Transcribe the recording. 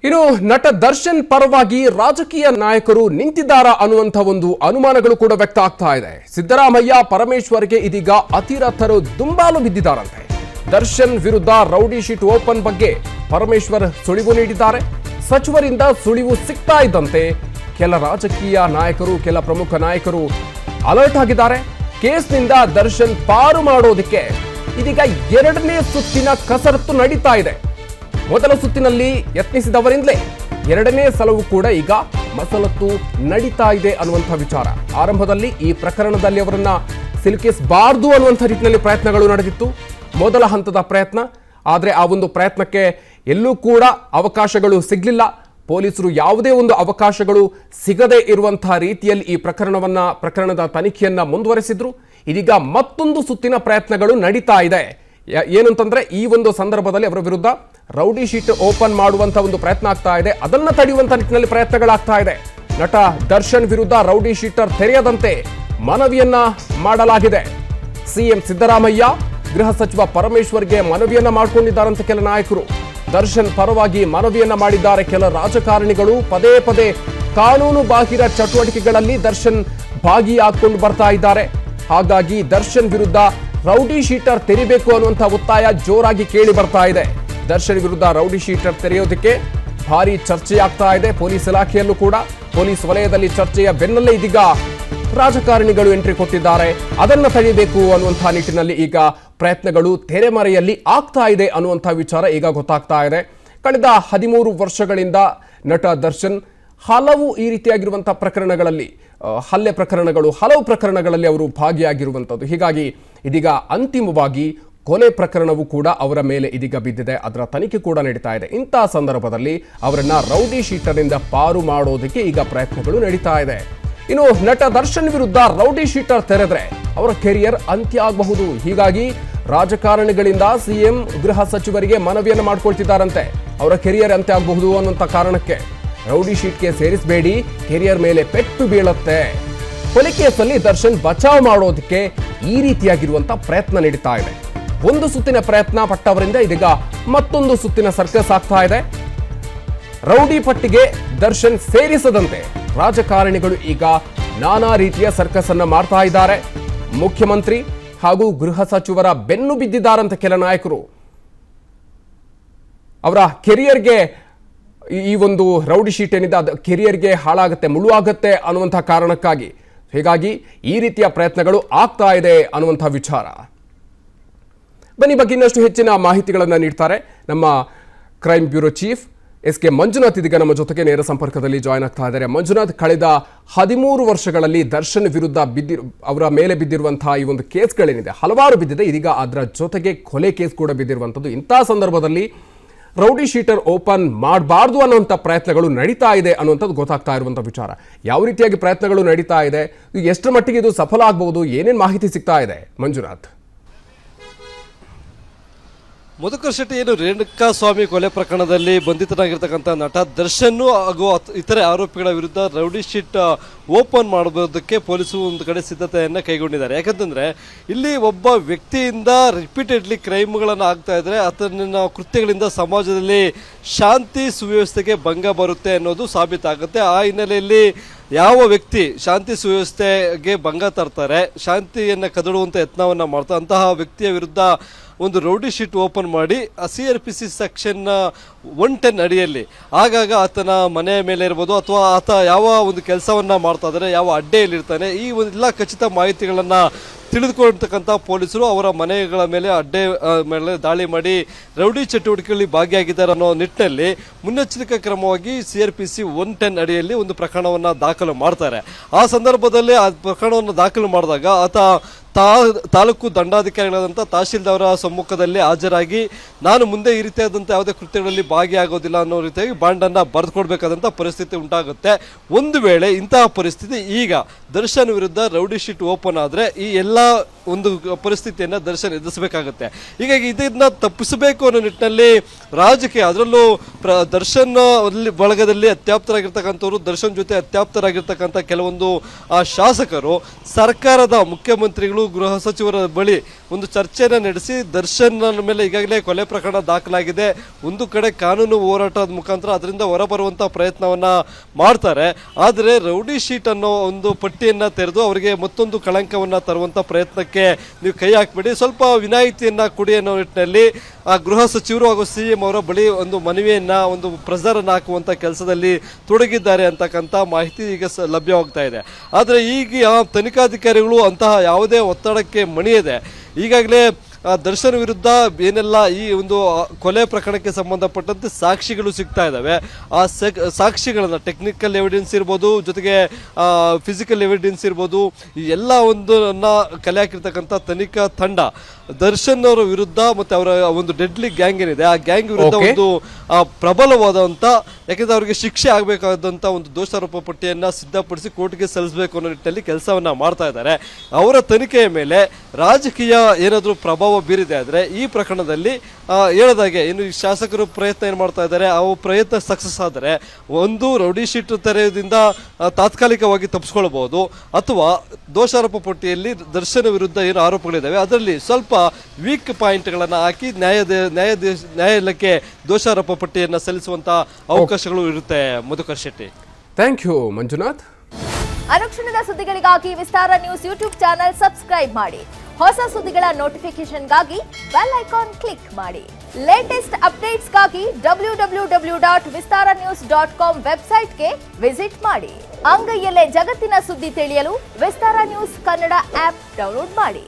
ಇನ್ನು ನಟ ದರ್ಶನ್ ಪರವಾಗಿ ರಾಜಕೀಯ ನಾಯಕರು ನಿಂತಿದ್ದಾರಾ ಅನ್ನುವಂಥ ಒಂದು ಅನುಮಾನಗಳು ಕೂಡ ವ್ಯಕ್ತ ಆಗ್ತಾ ಇದೆ. ಸಿದ್ದರಾಮಯ್ಯ ಪರಮೇಶ್ವರ್ಗೆ ಇದೀಗ ಅತಿರಥರು ದುಂಬಾಲು ಬಿದ್ದಿದ್ದಾರಂತೆ. ದರ್ಶನ್ ವಿರುದ್ಧ ರೌಡಿ ಶೀಟ್ ಓಪನ್ ಬಗ್ಗೆ ಪರಮೇಶ್ವರ್ ಸುಳಿವು ನೀಡಿದ್ದಾರೆ. ಸಚಿವರಿಂದ ಸುಳಿವು ಸಿಗ್ತಾ ಇದ್ದಂತೆ ಕೆಲ ರಾಜಕೀಯ ನಾಯಕರು, ಕೆಲ ಪ್ರಮುಖ ನಾಯಕರು ಅಲರ್ಟ್ ಆಗಿದ್ದಾರೆ. ಕೇಸ್ನಿಂದ ದರ್ಶನ್ ಪಾರು ಮಾಡೋದಕ್ಕೆ ಇದೀಗ ಎರಡನೇ ಸುತ್ತಿನ ಕಸರತ್ತು ನಡೀತಾ ಇದೆ. ಮೊದಲ ಸುತ್ತಿನಲ್ಲಿ ಯತ್ನಿಸಿದವರಿಂದಲೇ ಎರಡನೇ ಸಲವೂ ಕೂಡ ಈಗ ಮಸಲತ್ತು ನಡೀತಾ ಇದೆ ಅನ್ನುವಂಥ ವಿಚಾರ. ಆರಂಭದಲ್ಲಿ ಈ ಪ್ರಕರಣದಲ್ಲಿ ಅವರನ್ನ ಸಿಲುಕಿಸಬಾರದು ಅನ್ನುವಂಥ ರೀತಿಯಲ್ಲಿ ಪ್ರಯತ್ನಗಳು ನಡೆದಿತ್ತು, ಮೊದಲ ಹಂತದ ಪ್ರಯತ್ನ. ಆದರೆ ಆ ಒಂದು ಪ್ರಯತ್ನಕ್ಕೆ ಎಲ್ಲೂ ಕೂಡ ಅವಕಾಶಗಳು ಸಿಗಲಿಲ್ಲ. ಪೊಲೀಸರು ಯಾವುದೇ ಒಂದು ಅವಕಾಶಗಳು ಸಿಗದೇ ಇರುವಂತಹ ರೀತಿಯಲ್ಲಿ ಈ ಪ್ರಕರಣದ ತನಿಖೆಯನ್ನ ಮುಂದುವರೆಸಿದ್ರು. ಇದೀಗ ಮತ್ತೊಂದು ಸುತ್ತಿನ ಪ್ರಯತ್ನಗಳು ನಡೀತಾ ಇದೆ. ಏನಂತಂದ್ರೆ ಈ ಒಂದು ಸಂದರ್ಭದಲ್ಲಿ ಅವರ ವಿರುದ್ಧ ರೌಡಿ ಶೀಟ್ ಓಪನ್ ಮಾಡುವಂತ ಒಂದು ಪ್ರಯತ್ನ ಆಗ್ತಾ ಇದೆ. ಅದನ್ನ ತಡೆಯುವಂತ ನಿಟ್ಟಿನಲ್ಲಿ ಪ್ರಯತ್ನಗಳಾಗ್ತಾ ಇದೆ. ನಟ ದರ್ಶನ್ ವಿರುದ್ಧ ರೌಡಿ ಶೀಟರ್ ತೆರೆಯದಂತೆ ಮನವಿಯನ್ನ ಮಾಡಲಾಗಿದೆ. ಸಿಎಂ ಸಿದ್ದರಾಮಯ್ಯ, ಗೃಹ ಸಚಿವ ಪರಮೇಶ್ವರ್ಗೆ ಮನವಿಯನ್ನ ಮಾಡಿಕೊಂಡಿದ್ದಾರಂತೆ ಕೆಲ ನಾಯಕರು. ದರ್ಶನ್ ಪರವಾಗಿ ಮನವಿಯನ್ನ ಮಾಡಿದ್ದಾರೆ ಕೆಲ ರಾಜಕಾರಣಿಗಳು. ಪದೇ ಪದೇ ಕಾನೂನು ಬಾಹಿರ ಚಟುವಟಿಕೆಗಳಲ್ಲಿ ದರ್ಶನ್ ಭಾಗಿಯಾಗಿಕೊಂಡು ಬರ್ತಾ ಇದ್ದಾರೆ. ಹಾಗಾಗಿ ದರ್ಶನ್ ವಿರುದ್ಧ ರೌಡಿ ಶೀಟರ್ ತೆರಿಬೇಕು ಅನ್ನುವಂಥ ಒತ್ತಾಯ ಜೋರಾಗಿ ಕೇಳಿ ಬರ್ತಾ ಇದೆ. ದರ್ಶನ್ ವಿರುದ್ಧ ರೌಡಿ ಶೀಟರ್ ತೆರೆಯೋದಕ್ಕೆ ಭಾರಿ ಚರ್ಚೆಯಾಗ್ತಾ ಇದೆ. ಪೊಲೀಸ್ ಇಲಾಖೆಯಲ್ಲೂ ಕೂಡ, ಪೊಲೀಸ್ ವಲಯದಲ್ಲಿ ಚರ್ಚೆಯ ಬೆನ್ನಲ್ಲೇ ಇದೀಗ ರಾಜಕಾರಣಿಗಳು ಎಂಟ್ರಿ ಕೊಟ್ಟಿದ್ದಾರೆ. ಅದನ್ನ ತಡೆಯಬೇಕು ಅನ್ನುವಂಥ ನಿಟ್ಟಿನಲ್ಲಿ ಈಗ ಪ್ರಯತ್ನಗಳು ತೆರೆಮರೆಯಲ್ಲಿ ಆಗ್ತಾ ಇದೆ ಅನ್ನುವಂಥ ವಿಚಾರ ಈಗ ಗೊತ್ತಾಗ್ತಾ ಇದೆ. ಕಳೆದ 13 ವರ್ಷಗಳಿಂದ ನಟ ದರ್ಶನ್ ಹಲವು ಈ ರೀತಿಯಾಗಿರುವಂತಹ ಪ್ರಕರಣಗಳಲ್ಲಿ, ಹಲ್ಲೆ ಪ್ರಕರಣಗಳು, ಹಲವು ಪ್ರಕರಣಗಳಲ್ಲಿ ಅವರು ಭಾಗಿಯಾಗಿರುವಂಥದ್ದು. ಹೀಗಾಗಿ ಇದೀಗ ಅಂತಿಮವಾಗಿ ಕೊಲೆ ಪ್ರಕರಣವೂ ಕೂಡ ಅವರ ಮೇಲೆ ಇದೀಗ ಬಿದ್ದಿದೆ. ಅದರ ತನಿಖೆ ಕೂಡ ನಡೀತಾ ಇದೆ. ಇಂತಹ ಸಂದರ್ಭದಲ್ಲಿ ಅವರನ್ನ ರೌಡಿ ಶೀಟರ್ನಿಂದ ಪಾರು ಮಾಡೋದಕ್ಕೆ ಈಗ ಪ್ರಯತ್ನಗಳು ನಡೀತಾ ಇದೆ. ಇನ್ನು ನಟ ದರ್ಶನ್ ವಿರುದ್ಧ ರೌಡಿ ಶೀಟರ್ ತೆರೆದ್ರೆ ಅವರ ಕೆರಿಯರ್ ಅಂತ್ಯ ಆಗಬಹುದು. ಹೀಗಾಗಿ ರಾಜಕಾರಣಿಗಳಿಂದ ಸಿಎಂ, ಗೃಹ ಸಚಿವರಿಗೆ ಮನವಿಯನ್ನು ಮಾಡ್ಕೊಳ್ತಿದ್ದಾರಂತೆ. ಅವರ ಕೆರಿಯರ್ ಅಂತ್ಯ ಆಗಬಹುದು ಅನ್ನುವಂಥ ಕಾರಣಕ್ಕೆ ರೌಡಿ ಶೀಟ್ಗೆ ಸೇರಿಸಬೇಡಿ, ಕೆರಿಯರ್ ಮೇಲೆ ಪೆಟ್ಟು ಬೀಳುತ್ತೆ. ಕೊಲೆ ಕೇಸಲ್ಲಿ ದರ್ಶನ್ ಬಚಾವ್ ಮಾಡೋದಕ್ಕೆ ಈ ರೀತಿಯಾಗಿರುವಂತ ಪ್ರಯತ್ನ ನಡೀತಾ ಇದೆ. ಒಂದು ಸುತ್ತಿನ ಪ್ರಯತ್ನ ಪಟ್ಟವರಿಂದ ಇದೀಗ ಮತ್ತೊಂದು ಸುತ್ತಿನ ಸರ್ಕಸ್ ಆಗ್ತಾ ಇದೆ. ರೌಡಿ ಪಟ್ಟಿಗೆ ದರ್ಶನ್ ಸೇರಿಸದಂತೆ ರಾಜಕಾರಣಿಗಳು ಈಗ ನಾನಾ ರೀತಿಯ ಸರ್ಕಸ್ ಅನ್ನ ಮಾಡ್ತಾ ಇದ್ದಾರೆ. ಮುಖ್ಯಮಂತ್ರಿ ಹಾಗೂ ಗೃಹ ಸಚಿವರ ಬೆನ್ನು ಬಿದ್ದಿದ್ದಾರಂತ ಕೆಲ ನಾಯಕರು. ಅವರ ಕೆರಿಯರ್ಗೆ ಈ ಒಂದು ರೌಡಿ ಶೀಟ್ ಏನಿದೆ ಅದು ಕೆರಿಯರ್ಗೆ ಹಾಳಾಗುತ್ತೆ, ಮುಳುವಾಗುತ್ತೆ ಅನ್ನುವಂಥ ಕಾರಣಕ್ಕಾಗಿ, ಹೀಗಾಗಿ ಈ ರೀತಿಯ ಪ್ರಯತ್ನಗಳು ಆಗ್ತಾ ಇದೆ ಅನ್ನುವಂಥ ವಿಚಾರ. ಬನ್ನಿ ಬಗ್ಗೆ ಇನ್ನಷ್ಟು ಹೆಚ್ಚಿನ ಮಾಹಿತಿಗಳನ್ನು ನೀಡ್ತಾರೆ ನಮ್ಮ crime bureau chief SK. Manjunath ಇದೀಗ ನಮ್ಮ ಜೊತೆಗೆ ನೇರ ಸಂಪರ್ಕದಲ್ಲಿ ಜಾಯ್ನ್ ಆಗ್ತಾ ಇದ್ದಾರೆ. ಮಂಜುನಾಥ್, ಕಳೆದ 13 ವರ್ಷಗಳಲ್ಲಿ ದರ್ಶನ್ ವಿರುದ್ಧ ಅವರ ಮೇಲೆ ಬಿದ್ದಿರುವಂತಹ ಈ ಒಂದು ಕೇಸ್ಗಳೇನಿದೆ ಹಲವಾರು ಬಿದ್ದಿದೆ. ಇದೀಗ ಅದರ ಜೊತೆಗೆ ಕೊಲೆ ಕೇಸ್ ಕೂಡ ಬಿದ್ದಿರುವಂಥದ್ದು. ಇಂತಹ ಸಂದರ್ಭದಲ್ಲಿ ರೌಡಿ ಶೀಟರ್ ಓಪನ್ ಮಾಡಬಾರ್ದು ಅನ್ನುವಂಥ ಪ್ರಯತ್ನಗಳು ನಡೀತಾ ಇದೆ ಅನ್ನುವಂಥದ್ದು ಗೊತ್ತಾಗ್ತಾ ಇರುವಂಥ ವಿಚಾರ. ಯಾವ ರೀತಿಯಾಗಿ ಪ್ರಯತ್ನಗಳು ನಡೀತಾ ಇದೆ, ಎಷ್ಟರ ಮಟ್ಟಿಗೆ ಇದು ಸಫಲ ಆಗಬಹುದು, ಏನೇನು ಮಾಹಿತಿ ಸಿಗ್ತಾ ಇದೆ ಮಂಜುನಾಥ್? ಮಧುಕರ್ ಶೆಟ್ಟಿ, ಏನು ರೇಣುಕಾಸ್ವಾಮಿ ಕೊಲೆ ಪ್ರಕರಣದಲ್ಲಿ ಬಂಧಿತನಾಗಿರ್ತಕ್ಕಂಥ ನಟ ದರ್ಶನ್ ಹಾಗೂ ಇತರೆ ಆರೋಪಿಗಳ ವಿರುದ್ಧ ರೌಡಿ ಶೀಟ್ ಓಪನ್ ಮಾಡೋದಕ್ಕೆ ಪೊಲೀಸರು ಒಂದು ಕಡೆ ಸಿದ್ಧತೆಯನ್ನು ಕೈಗೊಂಡಿದ್ದಾರೆ. ಯಾಕಂತಂದರೆ ಇಲ್ಲಿ ಒಬ್ಬ ವ್ಯಕ್ತಿಯಿಂದ ರಿಪೀಟೆಡ್ಲಿ ಕ್ರೈಮ್ಗಳನ್ನು ಆಗ್ತಾ ಇದ್ದರೆ ಆತನ ಕೃತ್ಯಗಳಿಂದ ಸಮಾಜದಲ್ಲಿ ಶಾಂತಿ ಸುವ್ಯವಸ್ಥೆಗೆ ಭಂಗ ಬರುತ್ತೆ ಅನ್ನೋದು ಸಾಬೀತಾಗುತ್ತೆ. ಆ ಹಿನ್ನೆಲೆಯಲ್ಲಿ ಯಾವ ವ್ಯಕ್ತಿ ಶಾಂತಿ ಸುವ್ಯವಸ್ಥೆಗೆ ಭಂಗ ತರ್ತಾರೆ, ಶಾಂತಿಯನ್ನು ಕದಡುವಂಥ ಯತ್ನವನ್ನು ಮಾಡ್ತಾರೆ, ಅಂತಹ ವ್ಯಕ್ತಿಯ ವಿರುದ್ಧ ಒಂದು ರೌಡಿ ಶೀಟ್ ಓಪನ್ ಮಾಡಿ CRPC ಸೆಕ್ಷನ್ 110 ಅಡಿಯಲ್ಲಿ ಆಗಾಗ ಆತನ ಮನೆಯ ಮೇಲೆ ಇರ್ಬೋದು ಅಥವಾ ಆತ ಯಾವ ಒಂದು ಕೆಲಸವನ್ನು ಮಾಡ್ತಾ ಇದ್ದಾರೆ, ಯಾವ ಅಡ್ಡೆಯಲ್ಲಿರ್ತಾನೆ, ಈ ಒಂದು ಎಲ್ಲ ಖಚಿತ ಮಾಹಿತಿಗಳನ್ನು ತಿಳಿದುಕೊಳ್ತಕ್ಕಂಥ ಪೊಲೀಸರು ಅವರ ಮನೆಗಳ ಮೇಲೆ ಅಡ್ಡೆ ಮೇಲೆ ದಾಳಿ ಮಾಡಿ ರೌಡಿ ಚಟುವಟಿಕೆಗಳಲ್ಲಿ ಭಾಗಿಯಾಗಿದ್ದಾರೆ ಅನ್ನೋ ನಿಟ್ಟಿನಲ್ಲಿ ಮುನ್ನೆಚ್ಚರಿಕಾ ಕ್ರಮವಾಗಿ CRPC 110 ಅಡಿಯಲ್ಲಿ ಒಂದು ಪ್ರಕರಣವನ್ನು ದಾಖಲು ಮಾಡ್ತಾರೆ. ಆ ಸಂದರ್ಭದಲ್ಲಿ ಆ ಪ್ರಕರಣವನ್ನು ದಾಖಲು ಮಾಡಿದಾಗ ಆತ ತಾಲೂಕು ದಂಡಾಧಿಕಾರಿಗಳಾದಂಥ ತಹಶೀಲ್ದಾರ ಸಮ್ಮುಖದಲ್ಲಿ ಹಾಜರಾಗಿ ನಾನು ಮುಂದೆ ಈ ರೀತಿಯಾದಂಥ ಯಾವುದೇ ಕೃತ್ಯಗಳಲ್ಲಿ ಭಾಗಿಯಾಗೋದಿಲ್ಲ ಅನ್ನೋ ರೀತಿಯಾಗಿ ಬಾಂಡನ್ನು ಬರೆದುಕೊಡ್ಬೇಕಾದಂಥ ಪರಿಸ್ಥಿತಿ ಉಂಟಾಗುತ್ತೆ. ಒಂದು ವೇಳೆ ಇಂತಹ ಪರಿಸ್ಥಿತಿ ಈಗ ದರ್ಶನ್ ವಿರುದ್ಧ ರೌಡಿ ಶೀಟ್ ಓಪನ್ ಆದರೆ ಈ ಎಲ್ಲ ಒಂದು ಪರಿಸ್ಥಿತಿಯನ್ನು ದರ್ಶನ್ ಎದುರಿಸಬೇಕಾಗುತ್ತೆ. ಹೀಗಾಗಿ ಇದನ್ನು ತಪ್ಪಿಸಬೇಕು ಅನ್ನೋ ನಿಟ್ಟಿನಲ್ಲಿ ರಾಜಕೀಯ, ಅದರಲ್ಲೂ ದರ್ಶನ್ ಬಳಗದಲ್ಲಿ ಅತ್ಯಾಪ್ತರಾಗಿರ್ತಕ್ಕಂಥವ್ರು, ದರ್ಶನ್ ಜೊತೆ ಅತ್ಯಾಪ್ತರಾಗಿರ್ತಕ್ಕಂಥ ಕೆಲವೊಂದು ಶಾಸಕರು ಸರ್ಕಾರದ ಮುಖ್ಯಮಂತ್ರಿಗಳು, ಗೃಹ ಸಚಿವರ ಬಳಿ ಒಂದು ಚರ್ಚೆಯನ್ನು ನಡೆಸಿ ದರ್ಶನ್ ಮೇಲೆ ಈಗಾಗಲೇ ಕೊಲೆ ಪ್ರಕರಣ ದಾಖಲಾಗಿದೆ. ಒಂದು ಕಡೆ ಕಾನೂನು ಹೋರಾಟದ ಮುಖಾಂತರ ಅದರಿಂದ ಹೊರಬರುವಂಥ ಪ್ರಯತ್ನವನ್ನ ಮಾಡ್ತಾರೆ. ಆದರೆ ರೌಡಿ ಶೀಟ್ ಅನ್ನೋ ಒಂದು ಪಟ್ಟಿಯನ್ನು ತೆರೆದು ಅವರಿಗೆ ಮತ್ತೊಂದು ಕಳಂಕವನ್ನು ತರುವಂಥ ಪ್ರಯತ್ನಕ್ಕೆ ನೀವು ಕೈ ಹಾಕಬೇಡಿ, ಸ್ವಲ್ಪ ವಿನಾಯಿತಿಯನ್ನು ಕೊಡಿ ಅನ್ನೋ ನಿಟ್ಟಿನಲ್ಲಿ ಆ ಗೃಹ ಸಚಿವರು ಹಾಗೂ CM ಅವರ ಬಳಿ ಒಂದು ಮನವಿಯನ್ನ, ಒಂದು ಪ್ರೆಸರನ್ನು ಹಾಕುವಂಥ ಕೆಲಸದಲ್ಲಿ ತೊಡಗಿದ್ದಾರೆ ಅಂತಕ್ಕಂಥ ಮಾಹಿತಿ ಈಗ ಲಭ್ಯವಾಗ್ತಾ ಇದೆ. ಆದರೆ ಈಗ ತನಿಖಾಧಿಕಾರಿಗಳು ಅಂತಹ ಯಾವುದೇ ಒತ್ತಡಕ್ಕೆ ಮಣಿಯದೆ ಈಗಾಗಲೇ ದರ್ಶನ್ ವಿರುದ್ಧ ಏನೆಲ್ಲ ಈ ಒಂದು ಕೊಲೆ ಪ್ರಕರಣಕ್ಕೆ ಸಂಬಂಧಪಟ್ಟಂತೆ ಸಾಕ್ಷಿಗಳು ಸಿಗ್ತಾ ಇದ್ದಾವೆ, ಆ ಸಾಕ್ಷಿಗಳನ್ನ ಟೆಕ್ನಿಕಲ್ ಎವಿಡೆನ್ಸ್ ಇರ್ಬೋದು, ಜೊತೆಗೆ ಫಿಸಿಕಲ್ ಎವಿಡೆನ್ಸ್ ಇರ್ಬೋದು, ಈ ಎಲ್ಲ ಒಂದನ್ನ ಕಲೆ ಹಾಕಿರ್ತಕ್ಕಂಥ ತನಿಖಾ ತಂಡ ದರ್ಶನ್ ಅವರ ವಿರುದ್ಧ ಮತ್ತೆ ಅವರ ಒಂದು ಡೆಡ್ಲಿ ಗ್ಯಾಂಗ್ ಏನಿದೆ ಆ ಗ್ಯಾಂಗ್ ವಿರುದ್ಧ ಒಂದು ಪ್ರಬಲವಾದಂತ, ಯಾಕಂದ್ರೆ ಅವರಿಗೆ ಶಿಕ್ಷೆ ಆಗಬೇಕಾದಂತ ಒಂದು ದೋಷಾರೋಪ ಪಟ್ಟಿಯನ್ನ ಸಿದ್ಧಪಡಿಸಿ ಕೋರ್ಟ್ಗೆ ಸಲ್ಲಿಸಬೇಕು ಅನ್ನೋ ನಿಟ್ಟಿನಲ್ಲಿ ಕೆಲಸವನ್ನ ಮಾಡ್ತಾ ಇದ್ದಾರೆ. ಅವರ ತನಿಖೆಯ ಮೇಲೆ ರಾಜಕೀಯ ಏನಾದರೂ ಪ್ರಭಾವ ಬೀರಿದೆ ಆದರೆ ಈ ಪ್ರಕರಣದಲ್ಲಿ ಹೇಳದಾಗೆ ಇನ್ನು ಶಾಸಕರು ಪ್ರಯತ್ನ ಏನು ಮಾಡ್ತಾ ಇದ್ದಾರೆ, ಆ ಪ್ರಯತ್ನ ಸಕ್ಸಸ್ ಆದರೆ ಒಂದು ರೌಡಿ ಶೀಟ್ ತೆರೆಯೋದ್ರಿಂದ ತಾತ್ಕಾಲಿಕವಾಗಿ ತಪ್ಪಿಸ್ಕೊಳ್ಬಹುದು, ಅಥವಾ ದೋಷಾರೋಪ ಪಟ್ಟಿಯಲ್ಲಿ ದರ್ಶನ ವಿರುದ್ಧ ಏನು ಆರೋಪಗಳಿದ್ದಾವೆ ಅದರಲ್ಲಿ ಸ್ವಲ್ಪ ವೀಕ್ ಪಾಯಿಂಟ್ಗಳನ್ನು ಹಾಕಿ ನ್ಯಾಯಾಲಯಕ್ಕೆ ದೋಷಾರೋಪ ಪಟ್ಟಿಯನ್ನು ಸಲ್ಲಿಸುವಂತ ಅವಕಾಶಗಳು ಇರುತ್ತೆ. Madhukar Shetty, thank you Manjunath. ಅನುಕ್ಷಣದ ಸುದ್ದಿಗಳಿಗಾಗಿ Vistara news YouTube channel subscribe ಮಾಡಿ. ಹೊಸ ಸುದ್ದಿಗಳ ನೋಟಿಫಿಕೇಶನ್ಗಾಗಿ ಬೆಲ್ ಐಕಾನ್ ಕ್ಲಿಕ್ ಮಾಡಿ. ಲೇಟೆಸ್ಟ್ ಅಪ್ಡೇಟ್ಸ್ಗಾಗಿ www.vistaranews.com ವೆಬ್ಸೈಟ್ಗೆ ವಿಸಿಟ್ ಮಾಡಿ. ಅಂಗೈಯಲ್ಲೇ ಜಗತ್ತಿನ ಸುದ್ದಿ ತಿಳಿಯಲು Vistara news Kannada app download ಮಾಡಿ.